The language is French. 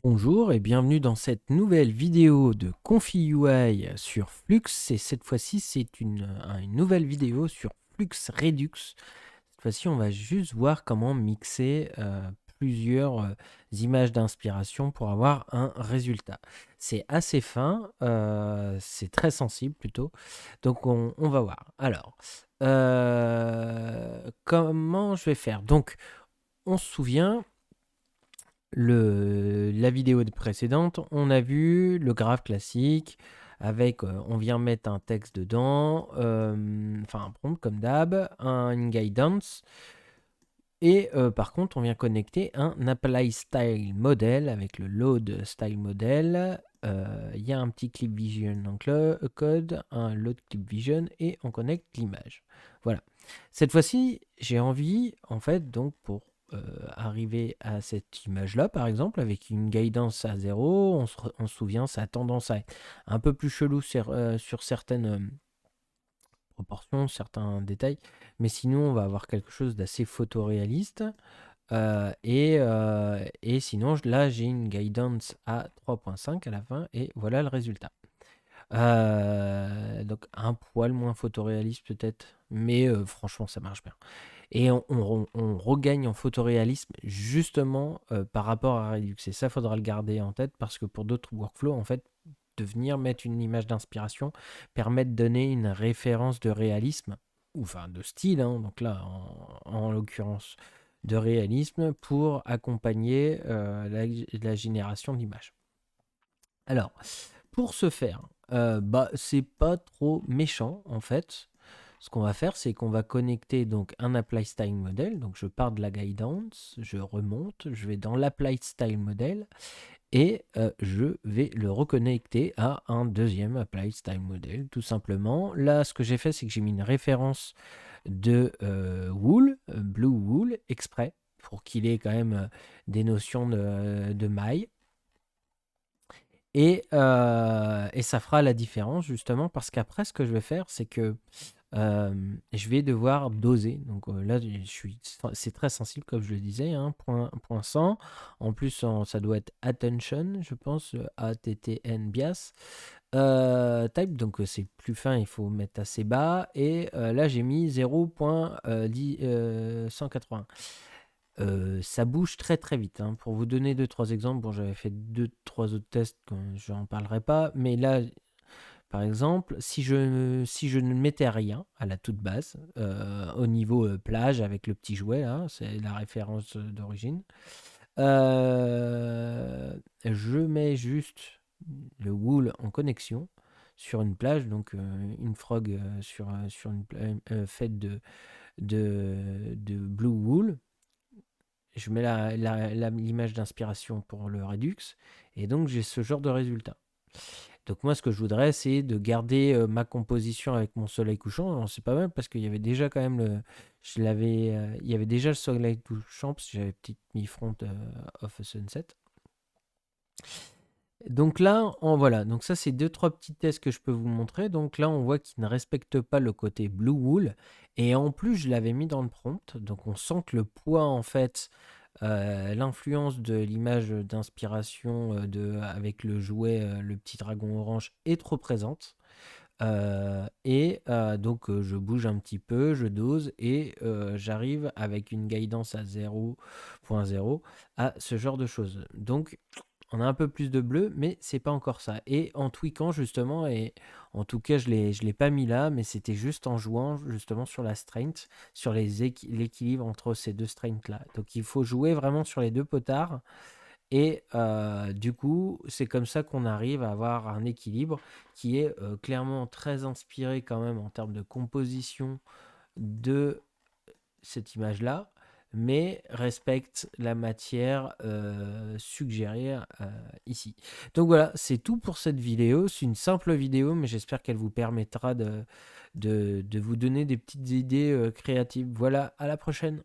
Bonjour et bienvenue dans cette nouvelle vidéo de ConfiUI sur Flux. Et cette fois-ci, c'est une nouvelle vidéo sur Flux Redux. Cette fois-ci, on va juste voir comment mixer plusieurs images d'inspiration pour avoir un résultat. C'est assez fin, c'est très sensible plutôt. Donc, on va voir. Alors, comment je vais faire? Donc, on se souvient la vidéo précédente, on a vu le graphe classique avec, on vient mettre un texte dedans, enfin un prompt comme d'hab, une guidance, et par contre on vient connecter un apply style model avec le load style model. Il y a un petit clip vision dans le code, un load clip vision, et on connecte l'image. Voilà. Cette fois-ci, j'ai envie, en fait, donc pour arriver à cette image-là, par exemple, avec une guidance à 0, on se souvient, ça a tendance à être un peu plus chelou sur certaines proportions, certains détails, mais sinon, on va avoir quelque chose d'assez photoréaliste. Et sinon, là, j'ai une guidance à 3.5 à la fin, et voilà le résultat. Donc un poil moins photoréaliste peut-être, mais franchement ça marche bien. Et on regagne en photoréalisme justement par rapport à Redux. Et ça, faudra le garder en tête parce que pour d'autres workflows, en fait, de venir mettre une image d'inspiration permet de donner une référence de réalisme, ou enfin de style, hein, donc là en l'occurrence de réalisme, pour accompagner la génération d'images. Alors, pour ce faire, c'est pas trop méchant en fait. Ce qu'on va faire, c'est qu'on va connecter donc un apply style model. Donc je pars de la guidance, je remonte, je vais dans l'apply style model et je vais le reconnecter à un deuxième apply style model, tout simplement. Là, ce que j'ai fait, c'est que j'ai mis une référence de wool, blue wool, exprès, pour qu'il ait quand même des notions de maille. Et ça fera la différence justement parce qu'après ce que je vais faire c'est que je vais devoir doser. Donc là c'est très sensible comme je le disais, hein, point 100. En plus ça doit être attention, je pense, ATTN bias. Type, donc c'est plus fin, il faut mettre assez bas. Et là j'ai mis 0.180. Ça bouge très très vite, hein. Pour vous donner 2-3 exemples, bon, j'avais fait 2-3 autres tests, je n'en parlerai pas, mais là, par exemple, si je ne mettais rien à la toute base, au niveau plage avec le petit jouet, là, c'est la référence d'origine, je mets juste le wool en connexion sur une plage, donc une frog sur une faite de blue wool. Je mets l'image d'inspiration pour le Redux, et donc j'ai ce genre de résultat. Donc moi, ce que je voudrais, c'est de garder ma composition avec mon soleil couchant. Alors, c'est pas mal parce qu'il y avait déjà quand même il y avait déjà le soleil couchant parce que j'avais petite mis front of a sunset. Donc là, voilà. Donc ça, c'est 2-3 petits tests que je peux vous montrer. Donc là, on voit qu'il ne respecte pas le côté blue wool. Et en plus, je l'avais mis dans le prompt. Donc on sent que le poids, en fait, l'influence de l'image d'inspiration avec le jouet, le petit dragon orange, est trop présente. Donc je bouge un petit peu, je dose et j'arrive avec une guidance à 0.0 à ce genre de choses. Donc on a un peu plus de bleu, mais c'est pas encore ça. Et en tweakant justement, et en tout cas je l'ai pas mis là, mais c'était juste en jouant justement sur la strength, sur l'équilibre entre ces deux strengths là. Donc il faut jouer vraiment sur les deux potards. Et du coup, c'est comme ça qu'on arrive à avoir un équilibre qui est clairement très inspiré quand même en termes de composition de cette image-là, mais respecte la matière suggérée ici. Donc voilà, c'est tout pour cette vidéo. C'est une simple vidéo, mais j'espère qu'elle vous permettra de vous donner des petites idées créatives. Voilà, à la prochaine.